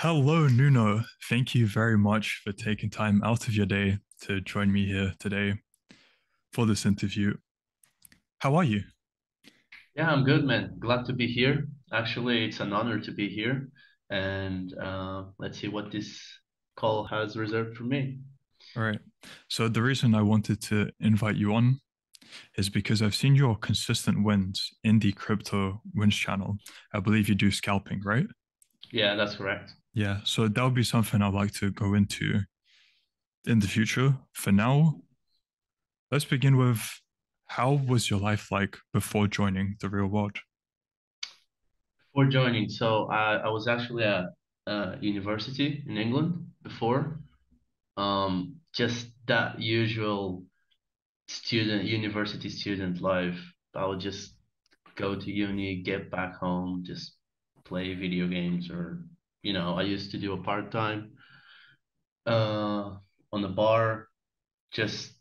Hello, Nuno. Thank you very much for taking time out of your day to join me here today for this interview. How are you? Yeah, I'm good, man. Glad to be here. Actually, it's an honor to be here. And let's see what this call has reserved for me. All right. So, the reason I wanted to invite you on is because I've seen your consistent wins in the crypto wins channel. I believe you do scalping, right? Yeah, that's correct. Yeah. So, that would be something I'd like to go into in the future. For now, let's begin with how was your life like before joining the real world? Before joining, so I was actually at university in England before. Just that usual university student life. I would just go to uni, get back home, just play video games, or I used to do a part-time uh, on the bar, just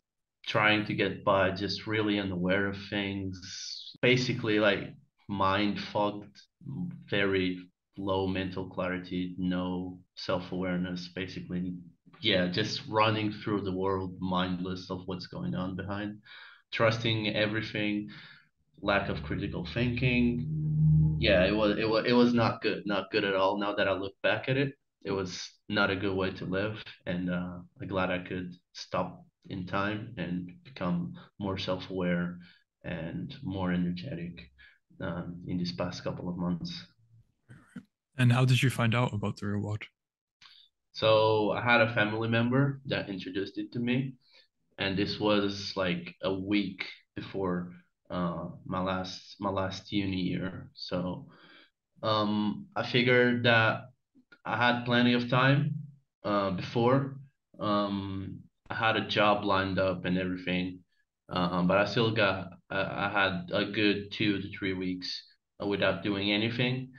trying to get by, just really unaware of things, basically like mind fogged, very low mental clarity, no self-awareness, basically. Yeah, just running through the world mindless of what's going on behind, trusting everything, lack of critical thinking. Yeah, it was not good, not good at all. Now that I look back at it, it was not a good way to live, and I'm glad I could stop in time and become more self-aware and more energetic in these past couple of months. And how did you find out about the real world? So I had a family member that introduced it to me, and this was like a week before my last uni year. So I figured that I had plenty of time before. I had a job lined up and everything, but I still I had a good 2 to 3 weeks without doing anything.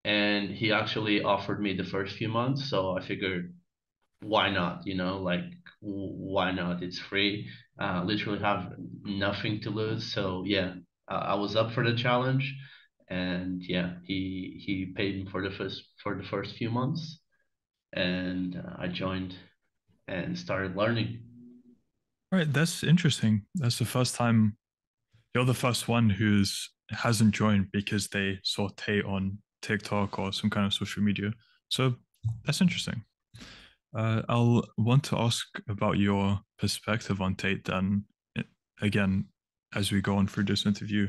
And he actually offered me the first few months, so I figured, why not? Like, why not? It's free. Literally have nothing to lose. So yeah, I was up for the challenge, and yeah, he paid me for the first few months, and I joined and started learning. Right, that's interesting. That's the first time you're the first one who's hasn't joined because they saw Tay on TikTok or some kind of social media. So that's interesting. I'll want to ask about your perspective on Tate then again as we go on through this interview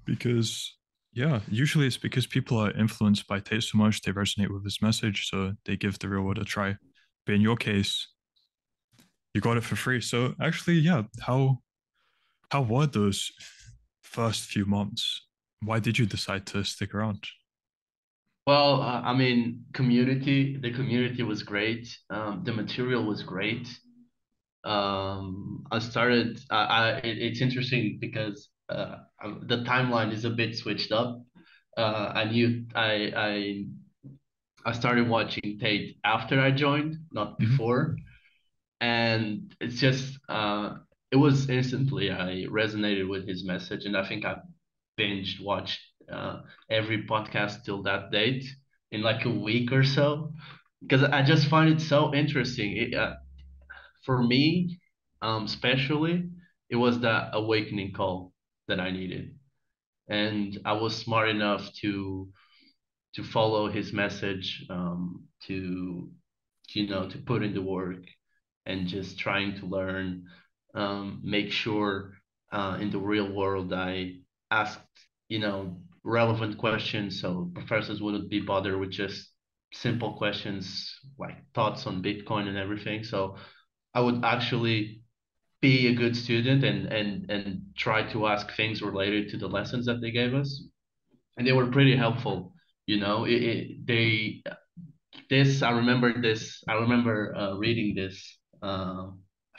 because yeah, usually it's because people are influenced by Tate so much they resonate with his message, so they give the real world a try. But in your case, you got it for free. So actually, yeah, how were those first few months? Why did you decide to stick around? Well, I mean, the community was great. The material was great. I started. It's interesting because the timeline is a bit switched up. I knew I started watching Tate after I joined, not Hmm. before, and it's just it was instantly I resonated with his message, and I think I binged watched every podcast till that date in like a week or so because I just find it so interesting. For me, especially, it was that awakening call that I needed, and I was smart enough to follow his message, to put in the work and just trying to learn, make sure in the real world I asked, relevant questions so professors wouldn't be bothered with just simple questions like thoughts on Bitcoin and everything. So I would actually be a good student and try to ask things related to the lessons that they gave us, and they were pretty helpful. They this I remember this. I remember reading this. I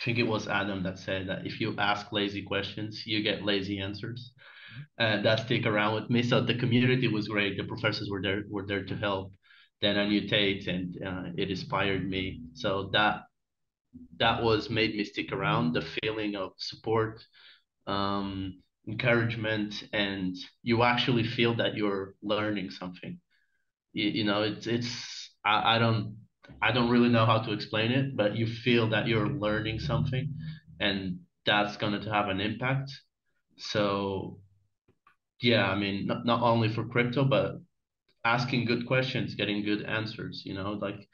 think it was Adam that said that if you ask lazy questions, you get lazy answers. And that stick around with me. So the community was great. The professors were there to help. Then I knew Tate, and it inspired me. So that was made me stick around. The feeling of support, encouragement, and you actually feel that you're learning something. It's I don't really know how to explain it, but you feel that you're learning something, and that's going to have an impact. So yeah, I mean, not only for crypto, but asking good questions, getting good answers, like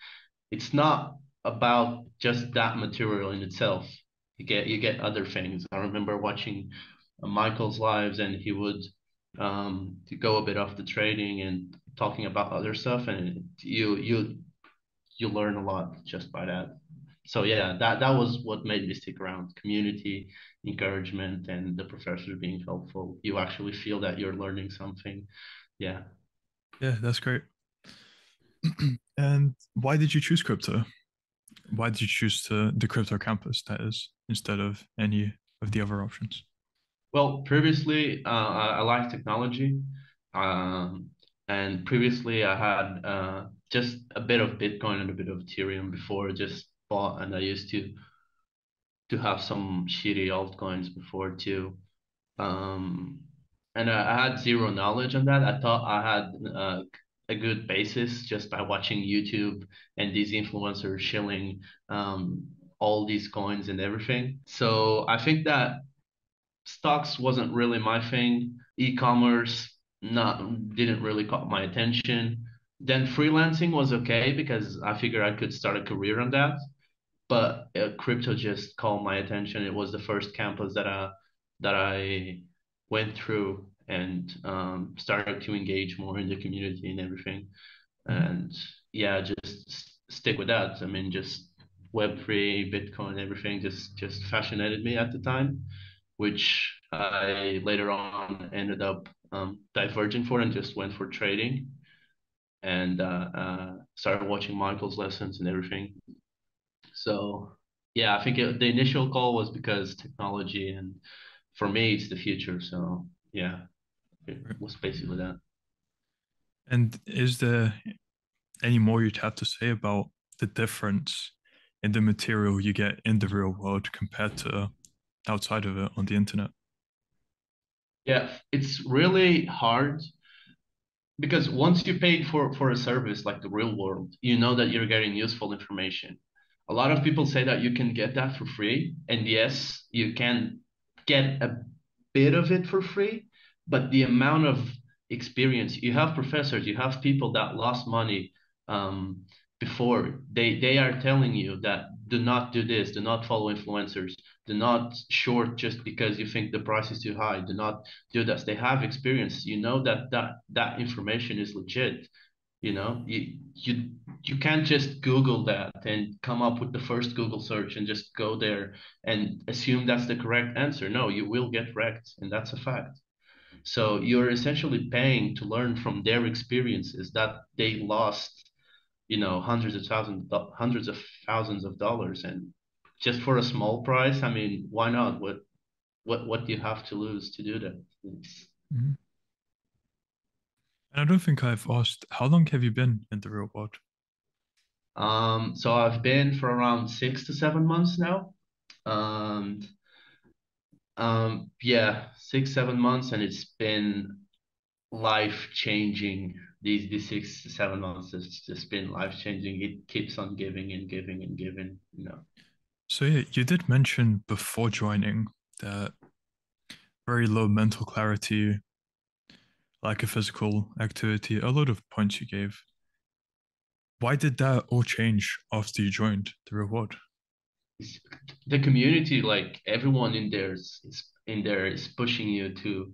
it's not about just that material in itself. You get other things. I remember watching Michael's lives, and he would to go a bit off the trading and talking about other stuff, and you learn a lot just by that. So yeah, that was what made me stick around. Community, encouragement, and the professors being helpful. You actually feel that you're learning something. Yeah. Yeah, that's great. And why did you choose crypto? Why did you choose the crypto campus, that is, instead of any of the other options? Well, previously, I liked technology. Um, and previously, I had just a bit of Bitcoin and a bit of Ethereum before, just bought, and I used to have some shitty altcoins before too. Um, and I had zero knowledge on that. I thought I had a good basis just by watching YouTube and these influencers shilling all these coins and everything. So I think that stocks wasn't really my thing. E-commerce not didn't really caught my attention. Then freelancing was okay because I figured I could start a career on that. But crypto just caught my attention. It was the first campus that I went through and started to engage more in the community and everything. Mhm. And yeah, just stick with that. I mean, just Web3, Bitcoin, everything just fascinated me at the time, which I later on ended up diverging for and just went for trading and started watching Michael's lessons and everything. So yeah, I think the initial call was because technology, and for me, it's the future. So yeah, it Right. was basically that. And is there any more you'd have to say about the difference in the material you get in the real world compared to outside of it on the internet? Yeah, it's really hard because once you paid for a service like the real world, you know that you're getting useful information. A lot of people say that you can get that for free, and yes, you can get a bit of it for free, but the amount of experience you have, professors, you have people that lost money um, before they are telling you that do not do this, do not follow influencers, do not short just because you think the price is too high, do not do this. They have experience. You know that information is legit. You can't just Google that and come up with the first Google search and just go there and assume that's the correct answer. No, you will get wrecked, and that's a fact. So you're essentially paying to learn from their experiences that they lost, hundreds of thousands of dollars, and just for a small price. I mean, why not? What do you have to lose to do that? Mhm. And I don't think I've asked, how long have you been in the real world? So I've been for around 6 to 7 months now. Um, yeah, 6, 7 months, and it's been life changing. These 6 to 7 months, it's just been life changing. It keeps on giving and giving and giving. So yeah, you did mention before joining that very low mental clarity, lack of physical activity, a lot of points you gave. Why did that all change after you joined the real world? It's, the community, like everyone in there is pushing you to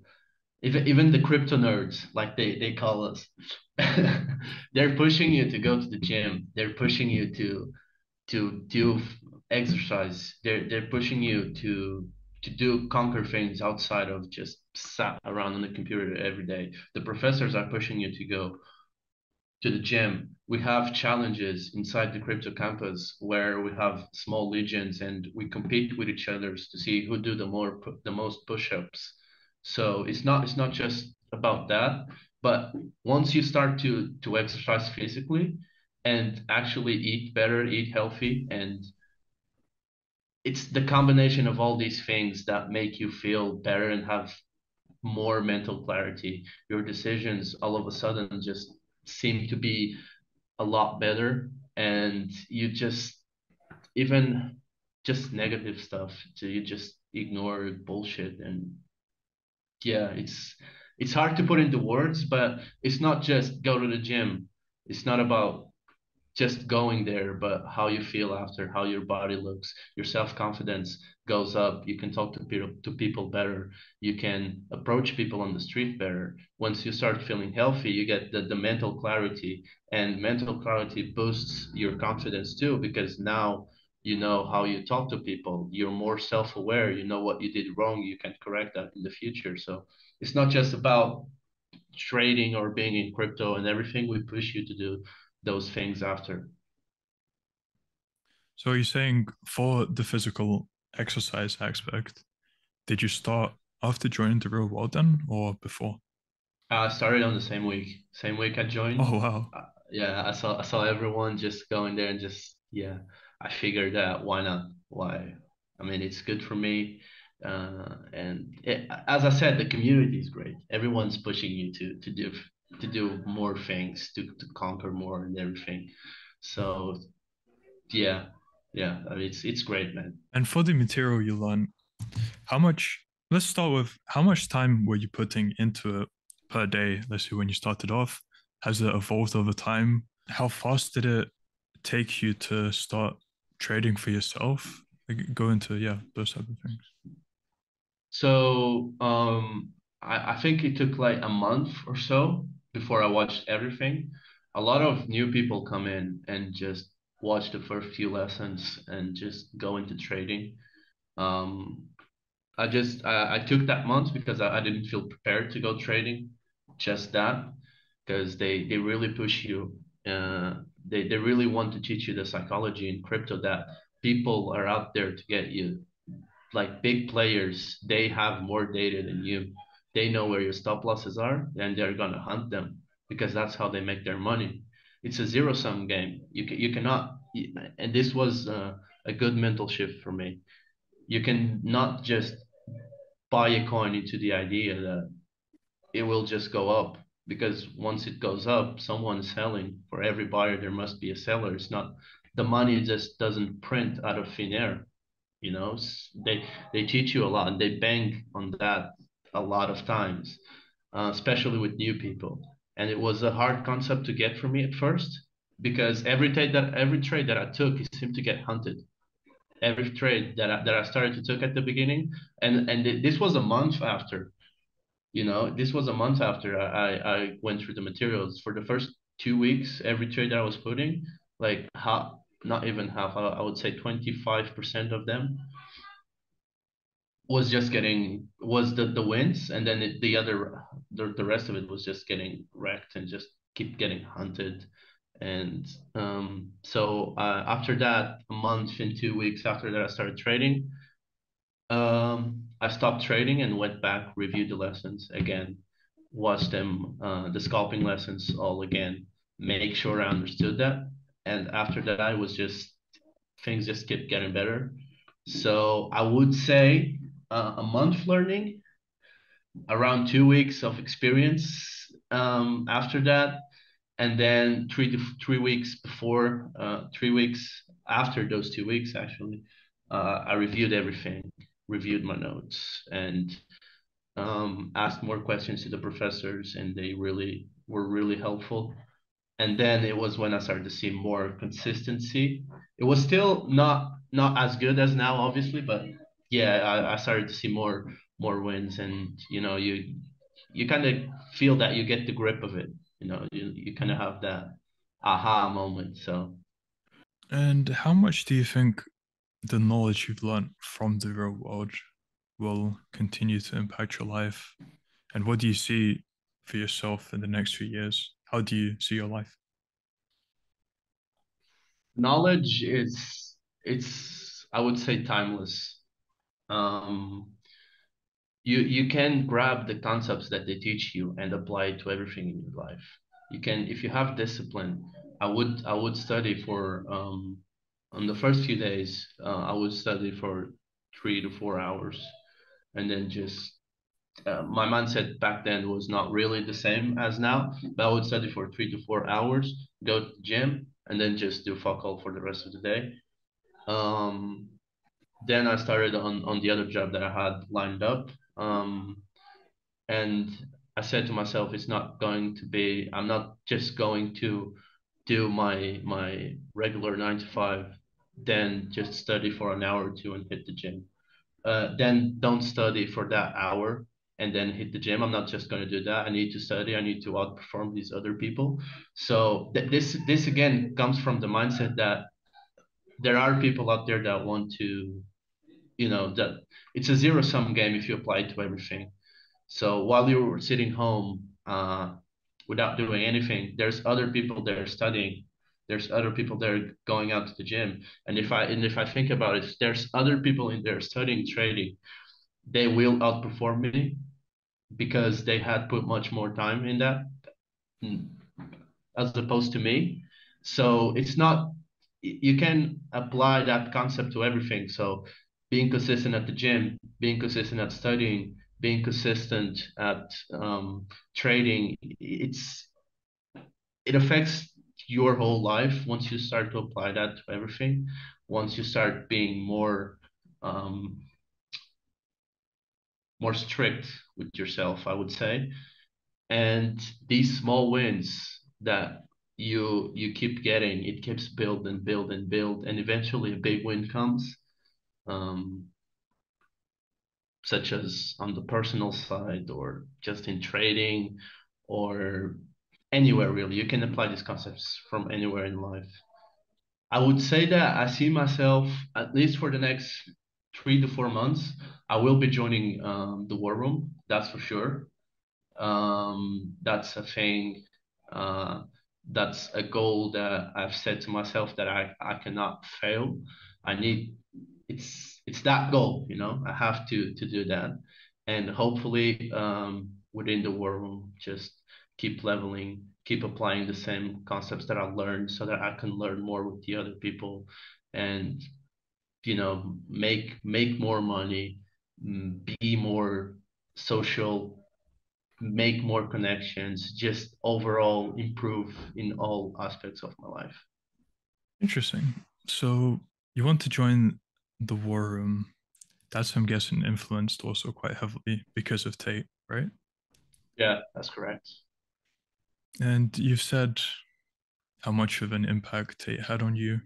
even the crypto nerds, like they call us. They're pushing you to go to the gym. They're pushing you to do exercise. They're pushing you to do conquer things outside of just sat around on the computer every day. The professors are pushing you to go to the gym. We have challenges inside the crypto campus where we have small legions and we compete with each other to see who do the most push-ups. So it's not just about that, but once you start to exercise physically and actually eat better, eat healthy, and it's the combination of all these things that make you feel better and have more mental clarity. Your decisions all of a sudden just seem to be a lot better, and you just even just negative stuff, so you just ignore bullshit. And yeah, it's hard to put into words, but it's not just go to the gym. It's not about just going there, but how you feel after, how your body looks, your self-confidence goes up. You can talk to people better. You can approach people on the street better. Once you start feeling healthy, you get the mental clarity, and mental clarity boosts your confidence too, because now you know how you talk to people. You're more self-aware. You know what you did wrong. You can correct that in the future. So it's not just about trading or being in crypto and everything. We push you to do those things after. So you're saying for the physical exercise aspect, did you start after joining the real world then or before? I started on the same week. Same week I joined. Oh wow. Yeah, I saw everyone just going there and just yeah. I figured that why not? Why? I mean, it's good for me. As I said, the community is great. Everyone's pushing you to do more things, to conquer more and everything. So yeah, yeah. I mean, it's great, man. And for the material you learn, how much, let's start with how much time were you putting into it per day? Let's say when you started off, has it evolved over time? How fast did it take you to start trading for yourself? Like go into, yeah, those type of things. So I think it took like a month or so before I watched everything. A lot of new people come in and just watch the first few lessons and just go into trading. Um, I took that month because I didn't feel prepared to go trading, just that, because they really push you. They really want to teach you the psychology in crypto that people are out there to get you, like big players. They have more data than you. They know where your stop losses are, and they're gonna hunt them because that's how they make their money. It's a zero sum game. You cannot, and this was a good mental shift for me. You can not just buy a coin into the idea that it will just go up, because once it goes up, someone's selling. For every buyer, there must be a seller. It's not, the money just doesn't print out of thin air. They teach you a lot, and they bang on that a lot of times, especially with new people. And it was a hard concept to get for me at first, because every trade that I took, it seemed to get hunted. Every trade that I started to took at the beginning, and this was a month after. This was a month after I went through the materials. For the first 2 weeks, every trade that I was putting, like half, not even half, I would say 25% of them was the wins, and then the rest of it was just getting wrecked and just keep getting hunted. And so after that, a month and 2 weeks after that, I started trading. I stopped trading and went back, reviewed the lessons again, watched them, the scalping lessons all again, make sure I understood that. And after that, I was just things just kept getting better. So I would say a month learning, around 2 weeks of experience after that, and then 3 weeks before, 3 weeks after those 2 weeks, actually, I reviewed everything, reviewed my notes, and asked more questions to the professors, and they really were really helpful. And then it was when I started to see more consistency. It was still not as good as now, obviously, but yeah, I started to see more wins, and you kind of feel that you get the grip of it. You kind of have that aha moment. So And how much do you think the knowledge you've learned from the real world will continue to impact your life? And what do you see for yourself in the next few years? How do you see your life? knowledge is it's I would say timeless. Um, you can grab the concepts that they teach you and apply it to everything in your life. You can, if you have discipline. I would study for on the first few days. I would study for 3 to 4 hours, and then just my mindset back then was not really the same as now, but I would study for 3 to 4 hours, go to the gym, and then just do fuck all for the rest of the day. Um, then I started on the other job that I had lined up. And I said to myself, it's not going to be, I'm not just going to do my regular 9 to 5, then just study for an hour or two and hit the gym. Then don't study for that hour and then hit the gym. I'm not just going to do that. I need to study. I need to outperform these other people. So this again comes from the mindset that there are people out there that want to, that it's a zero sum game if you apply it to everything. So while you're sitting home without doing anything, there's other people that are studying. There's other people that are going out to the gym. And if I think about it, there's other people in there studying trading, they will outperform me because they had put much more time in that mm, as opposed to me. So it's not, you can apply that concept to everything. So being consistent at the gym, being consistent at studying, being consistent at trading, it affects your whole life once you start to apply that to everything. Once you start being um, more strict with yourself, I would say. And these small wins that you keep getting, it keeps build and build and build, and eventually a big win comes, um, such as on the personal side or just in trading or anywhere really. You can apply these concepts from anywhere in life. I would say that I see myself at least for the next 3 to 4 months. I will be joining the war room, that's for sure. That's a thing. Uh, that's a goal that I've set to myself that I cannot fail. I need it's that goal, I have to do that, and hopefully within the war room, just keep leveling, keep applying the same concepts that I've learned, so that I can learn more with the other people, and make more money, be more social, make more connections, just overall improve in all aspects of my life. Interesting. So you want to join the war room. That's, I'm guessing, influenced also quite heavily because of Tate, right? Yeah, that's correct. And you've said how much of an impact Tate had on you.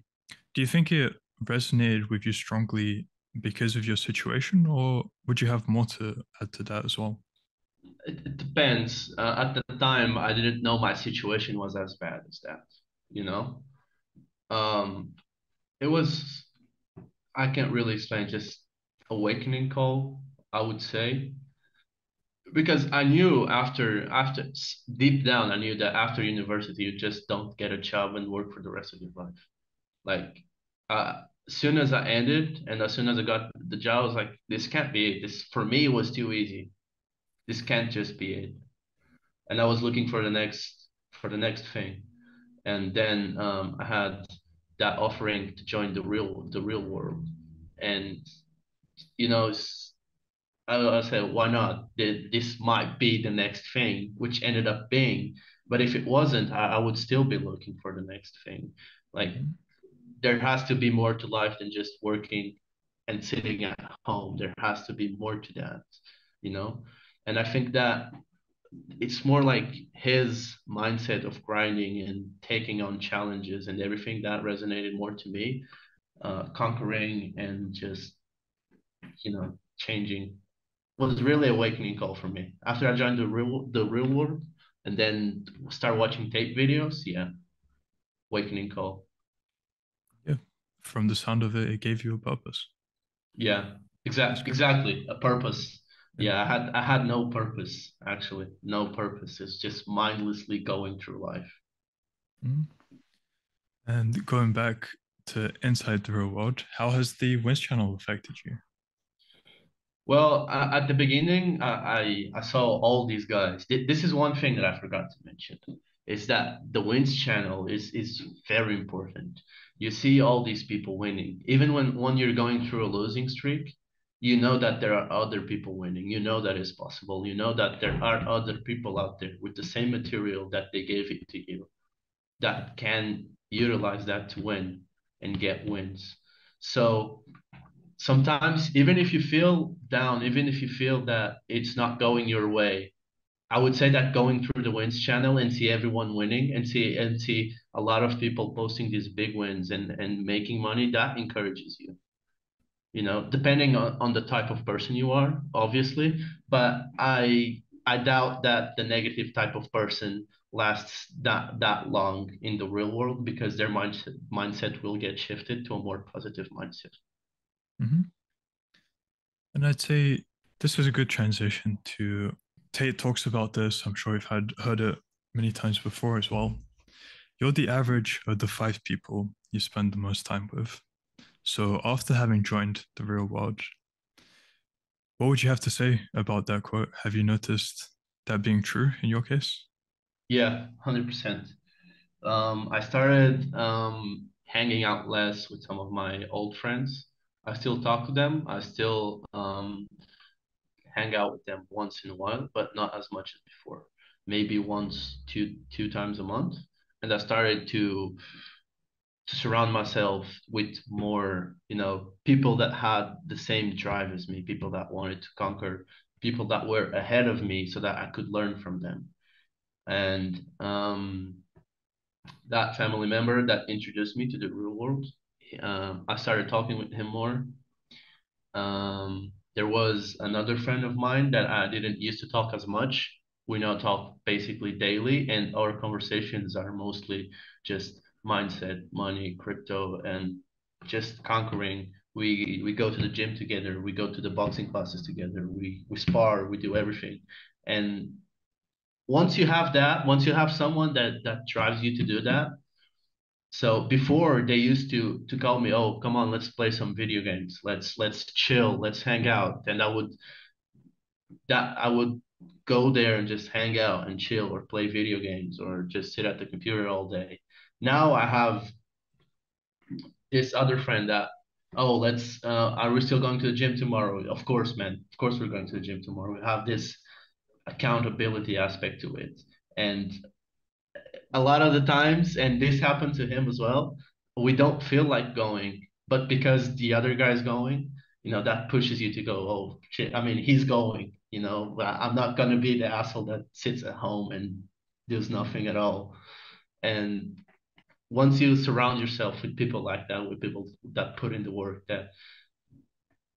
Do you think it resonated with you strongly because of your situation, or would you have more to add to that as well? It depends. At the time, I didn't know my situation was as bad as that. You know, um, it was. I can't really explain. Just awakening call, I would say, because I knew after deep down, I knew that after university, you just don't get a job and work for the rest of your life. Like, as soon as I ended and as soon as I got the job, I was like, this can't be it. This for me was too easy. This can't just be it. And I was looking for the next thing. And then I had that offering to join the real world. And I said, why not? This might be the next thing, which ended up being. But if it wasn't, I would still be looking for the next thing. Like, there has to be more to life than just working and sitting at home. There has to be more to that, you know? And I think that it's more like his mindset of grinding and taking on challenges and everything that resonated more to me, conquering and just, changing was really awakening call for me. After I joined the real world and then start watching tape videos, yeah, awakening call. Yeah, from the sound of it, it gave you a purpose. Yeah, That's great. exactly. A purpose. Yeah. Yeah, I had no purpose, actually. No purpose. It's just mindlessly going through life. Mhm. And going back to inside the real world, how has the Winds channel affected you? Well, at the beginning, I saw all these guys. This is one thing that I forgot to mention, is that the wins channel is very important. You see all these people winning, even when you're going through a losing streak. you know that there are other people winning. You know that it's possible. You know that there are other people out there with the same material that they gave it to you that can utilize that to win and get wins. So sometimes, even if you feel down, even if you feel that it's not going your way, I would say that going through the wins channel and see everyone winning and see a lot of people posting these big wins and making money, that encourages you. You know, depending on the type of person you are, obviously, but I doubt that the negative type of person lasts that long in the real world because their mindset will get shifted to a more positive mindset. Hmm. And I'd say this is a good transition to Tate talks about this. I'm sure you've had heard it many times before as well. You're the average of the five people you spend the most time with. So after having joined the real world, what would you have to say about that quote? Have you noticed that being true in your case? Yeah, 100%. I started hanging out less with some of my old friends. I still talk to them. I still hang out with them once in a while, but not as much as before. Maybe once, two times a month. And I started to surround myself with more, people that had the same drive as me, people that wanted to conquer, people that were ahead of me, so that I could learn from them. And that family member that introduced me to the real world, I started talking with him more. There was another friend of mine that I didn't used to talk as much. We now talk basically daily, and our conversations are mostly just mindset, money, crypto, and just conquering. We go to the gym together. We go to the boxing classes together. We spar. We do everything. And once you have someone that drives you to do that. So before they used to call me, oh, come on, let's play some video games. Let's chill, let's hang out. And I would go there and just hang out and chill or play video games or just sit at the computer all day. Now I have this other friend that, oh, are we still going to the gym tomorrow? Of course, man. Of course we're going to the gym tomorrow. We have this accountability aspect to it. And a lot of the times, and this happened to him as well, we don't feel like going, but because the other guy's going, that pushes you to go, oh shit, I mean, he's going, I'm not gonna be the asshole that sits at home and does nothing at all. And once you surround yourself with people like that, with people that put in the work,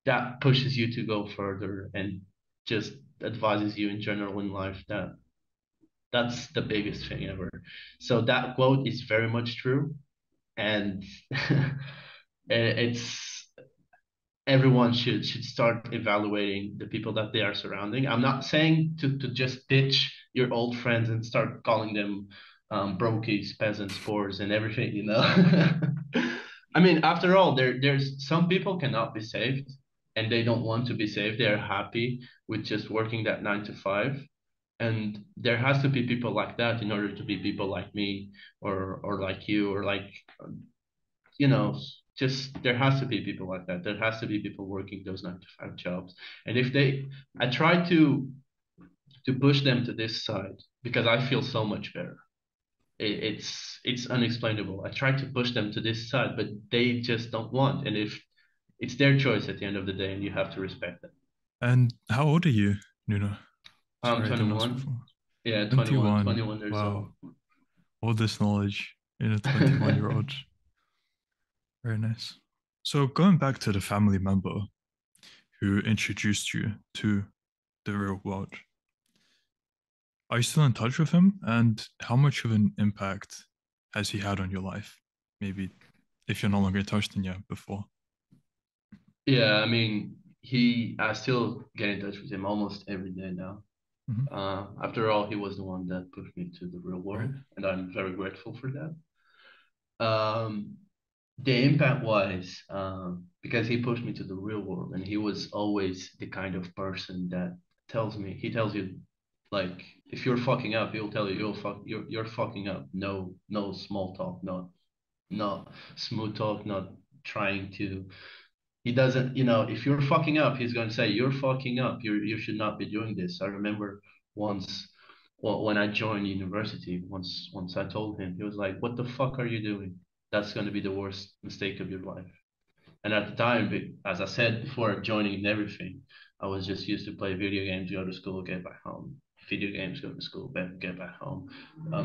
that pushes you to go further and just advises you in general in life that's the biggest thing ever. So that quote is very much true, and it's everyone should start evaluating the people that they are surrounding. I'm not saying to just ditch your old friends and start calling them brokies, peasants, poors, and everything. I mean, after all, there's some people cannot be saved, and they don't want to be saved. They are happy with just working that 9 to 5. And there has to be people like that in order to be people like me or like you or like you know, just there has to be people like that. There has to be people working those 9 to 5 jobs. And if they, I try to push them to this side because I feel so much better. It's unexplainable. I try to push them to this side, but they just don't want. And if it's their choice at the end of the day, and you have to respect that. And how old are you, Nuno? I'm Sorry, I didn't ask 21. before. Yeah, 21, 21. 21 years Wow. old. All this knowledge in a 21-year-old. Very nice. So going back to the family member who introduced you to the real world, are you still in touch with him? And how much of an impact has he had on your life? Maybe if you're no longer in touch than you before. Yeah, I mean, I still get in touch with him almost every day now. Hmm. After all, he was the one that pushed me to the real Right. world, and I'm very grateful for that. Um, the impact was because he pushed me to the real world, and he was always the kind of person that he tells you, like, if you're fucking up, he'll tell you you're fucking up. No, no small talk, not smooth talk, not trying to. He doesn't, if you're fucking up, he's going to say, you're fucking up. You should not be doing this. I remember once, well, when I joined university, once I told him, he was like, what the fuck are you doing? That's going to be the worst mistake of your life. And at the time, as I said before joining and everything, I was just used to play video games, go to school, get back home. Video games, go to school, get back home.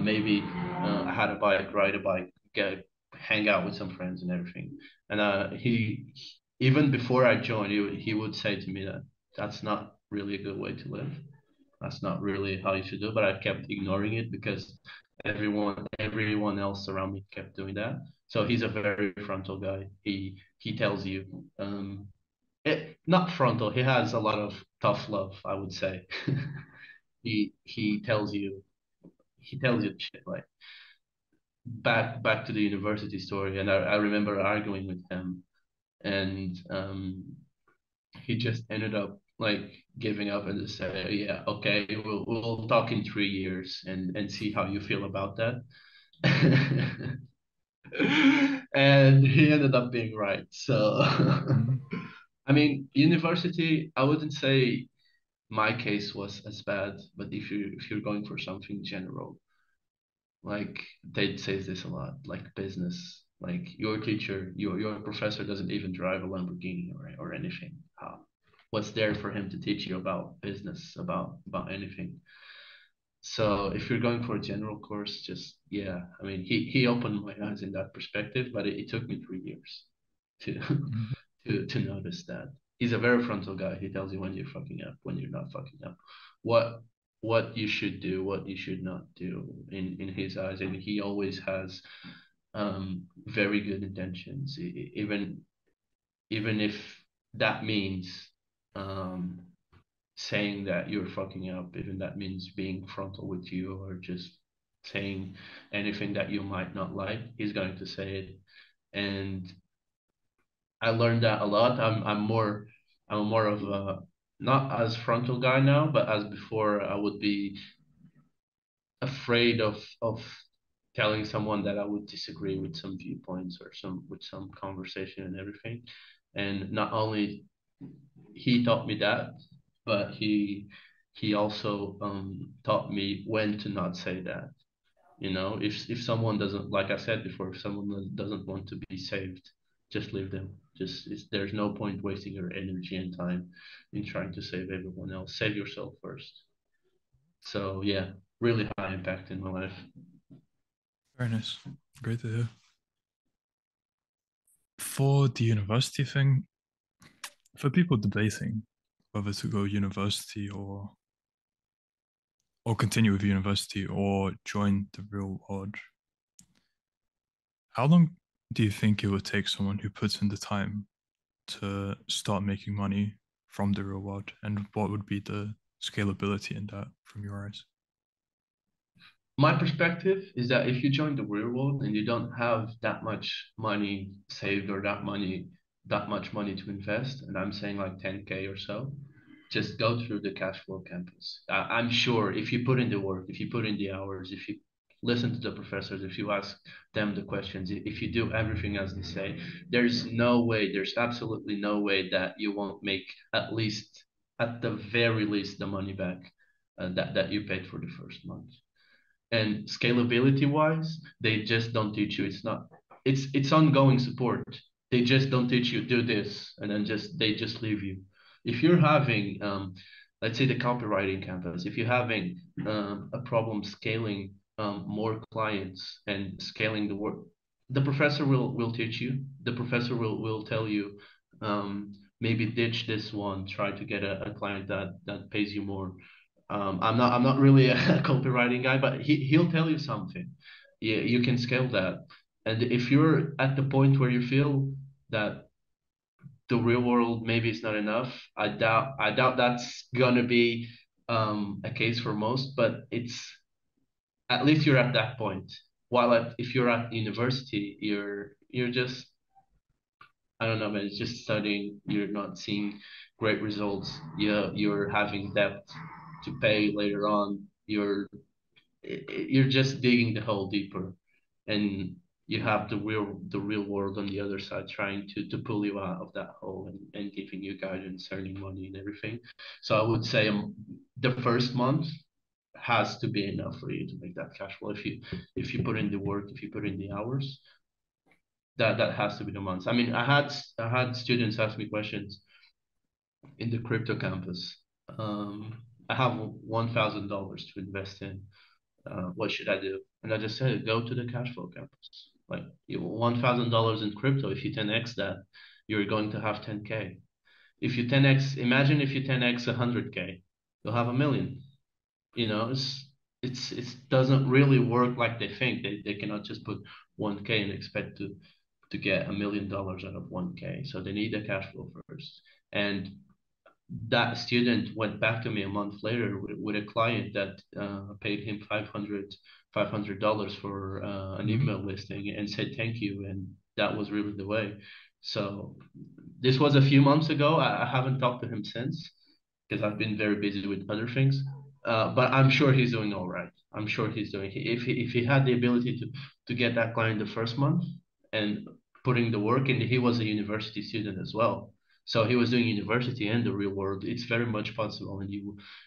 Maybe I had a bike, ride a bike, hang out with some friends and everything. And even before I joined, he would say to me that that's not really a good way to live. That's not really how you should do it. But I kept ignoring it because everyone else around me kept doing that. So he's a very frontal guy. He tells you, not frontal. He has a lot of tough love, I would say. He tells you shit like back to the university story. And I remember arguing with him, and he just ended up like giving up and just say, yeah, okay, we'll talk in 3 years and see how you feel about that. And he ended up being right. So, Mhm. I mean, university, I wouldn't say my case was as bad, but if you're going for something general, like they say this a lot, like business, like your teacher, your professor doesn't even drive a Lamborghini or anything. What's there for him to teach you about business, about anything? So if you're going for a general course, just yeah, I mean, he opened my eyes in that perspective, but it took me 3 years to Mhm. to notice that. He's a very frontal guy. He tells you when you're fucking up, when you're not fucking up, what what you should do, what you should not do in his eyes, and he always has very good intentions, even if that means um saying that you're fucking up, even that means being frontal with you or just saying anything that you might not like, he's going to say it. And I learned that a lot. I'm more of a not as frontal guy now, but as before I would be afraid of telling someone that I would disagree with some viewpoints or some conversation and everything. And not only he taught me that, but he also taught me when to not say that. If someone doesn't, like I said before, if someone doesn't want to be saved, just leave them. There's no point wasting your energy and time in trying to save everyone else. Save yourself first. So yeah, really high impact in my life. Very nice. Great to hear. For the university thing, for people debating whether to go university or continue with university or join the real world, how long do you think it would take someone who puts in the time to start making money from the real world? And what would be the scalability in that from your eyes? My perspective is that if you join the real world and you don't have that much money saved or that much money to invest, and I'm saying like 10K or so, just go through the cash flow campus. I'm sure if you put in the work, if you put in the hours, if you listen to the professors, if you ask them the questions, if you do everything as they say, there's absolutely no way that you won't make at the very least, the money back that you paid for the first month. And scalability wise, they just don't teach you. It's ongoing support. They just don't teach you do this and then they just leave you. If you're having let's say the copywriting campus, if you're having a problem scaling more clients and scaling the work, the professor will teach you. The professor will tell you maybe ditch this one, try to get a client that pays you more. I'm not really a copywriting guy, but he'll tell you something. Yeah, you can scale that. And if you're at the point where you feel that the real world maybe is not enough, I doubt that's gonna be a case for most, but it's at least you're at that point. If you're at university, you're just I don't know, man. It's just studying. You're not seeing great results. You're having debt to pay later on. You're just digging the hole deeper, and you have the real world on the other side trying to pull you out of that hole and giving you guidance, earning money and everything. So I would say the first month has to be enough for you to make that cash flow. If you put in the work, if you put in the hours, that has to be the months. I mean, I had students ask me questions in the crypto campus. I have $1,000 to invest in. What should I do? And I just said, go to the cash flow campus. Like $1,000 in crypto, if you 10x that, you're going to have 10K. If you 10x, imagine if you 10x 100K, you'll have a million. It doesn't really work like they think. They cannot just put 1K and expect to get $1 million out of 1K. So they need a cash flow first. And that student went back to me a month later with a client that paid him $500 for an Mhm. email listing and said thank you, and that was really the way. So this was a few months ago. I haven't talked to him since because I've been very busy with other things. But I'm sure he's doing all right. I'm sure he's doing. If he had the ability to get that client the first month and putting the work in, he was a university student as well. So he was doing university and the real world. It's very much possible, and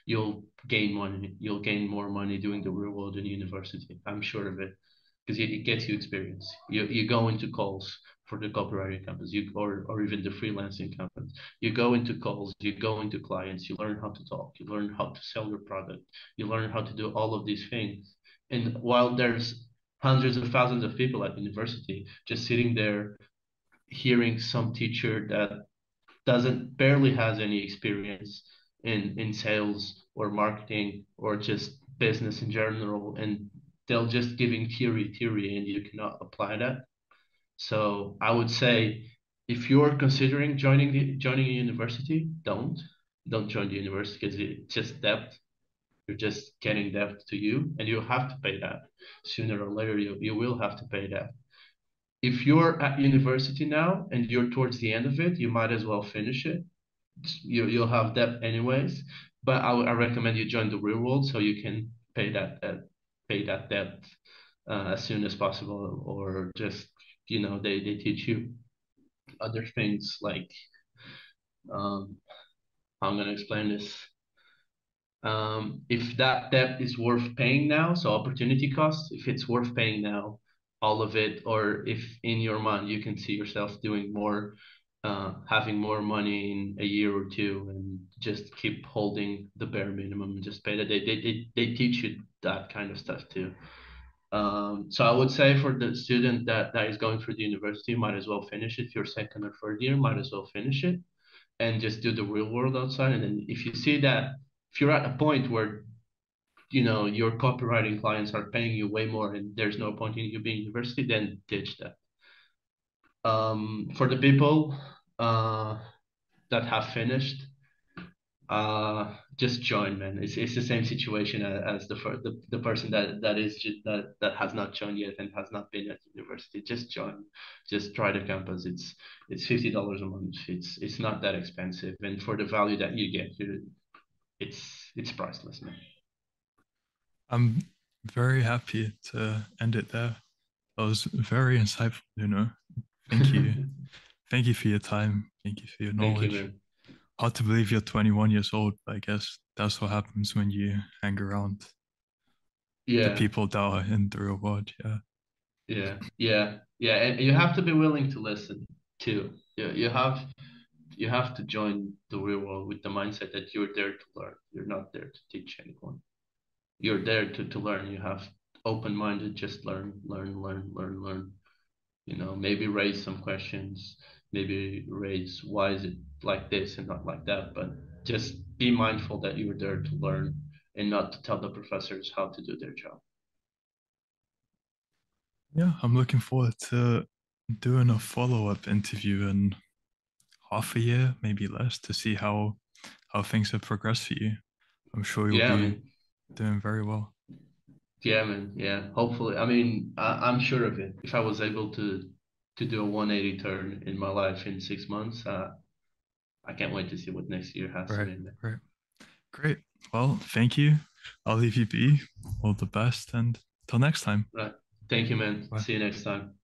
you'll gain money. You'll gain more money doing the real world in university. I'm sure of it, because it gets you experience. You go into calls for the copywriting campus, or even the freelancing campus. You go into calls, you go into clients, you learn how to talk, you learn how to sell your product, you learn how to do all of these things. And while there's hundreds of thousands of people at university just sitting there hearing some teacher that doesn't barely has any experience in sales or marketing or just business in general, and they'll just giving theory and you cannot apply that. So I would say if you're considering joining a university, don't join the university because it's just debt. You're just getting debt to you, and you have to pay that sooner or later. You will have to pay that. If you're at university now and you're towards the end of it, you might as well finish it. You'll have debt anyways, but I recommend you join the real world so you can pay that debt as soon as possible, or just they teach you other things like how I'm gonna explain this. If that debt is worth paying now, so opportunity cost, if it's worth paying now, all of it, or if in your mind you can see yourself doing more, having more money in a year or two, and just keep holding the bare minimum and just pay that. They teach you that kind of stuff too. So I would say for the student that is going through the university, might as well finish it. If you're second or third year, might as well finish it and just do the real world outside. And then if you see that, if you're at a point where your copywriting clients are paying you way more and there's no point in you being university, then ditch that. For the people that have finished, just join, man. It's the same situation as the person that has not joined yet and has not been at university. Just join, just try the campus. It's $50 a month. It's not that expensive, and for the value that you get, it's priceless, man. I'm very happy to end it there. That was very insightful, Thank you. Thank you for your time. Thank you for your Thank you, knowledge. man. Hard to believe you're 21 years old, but I guess that's what happens when you hang around the Yeah, people that are in the real world. Yeah. yeah, and you have to be willing to listen too. You have to join the real world with the mindset that you're there to learn. You're not there to teach anyone. You're there to learn. You have open-minded, just learn, learn, learn, learn, learn. Maybe raise some questions, maybe raise why is it like this and not like that, but just be mindful that you're there to learn and not to tell the professors how to do their job. Yeah, I'm looking forward to doing a follow-up interview in half a year, maybe less, to see how things have progressed for you. I'm sure you'll Yeah, I be mean, doing very well. yeah, man, yeah. Hopefully, I mean, I'm sure of it. If I was able to do a 180 turn in my life in 6 months, I can't wait to see what next year has to Right, bring. Man. right. Great. Well, thank you. I'll leave you be. All the best and till next time. Right. Thank you, man. Bye. See you next time.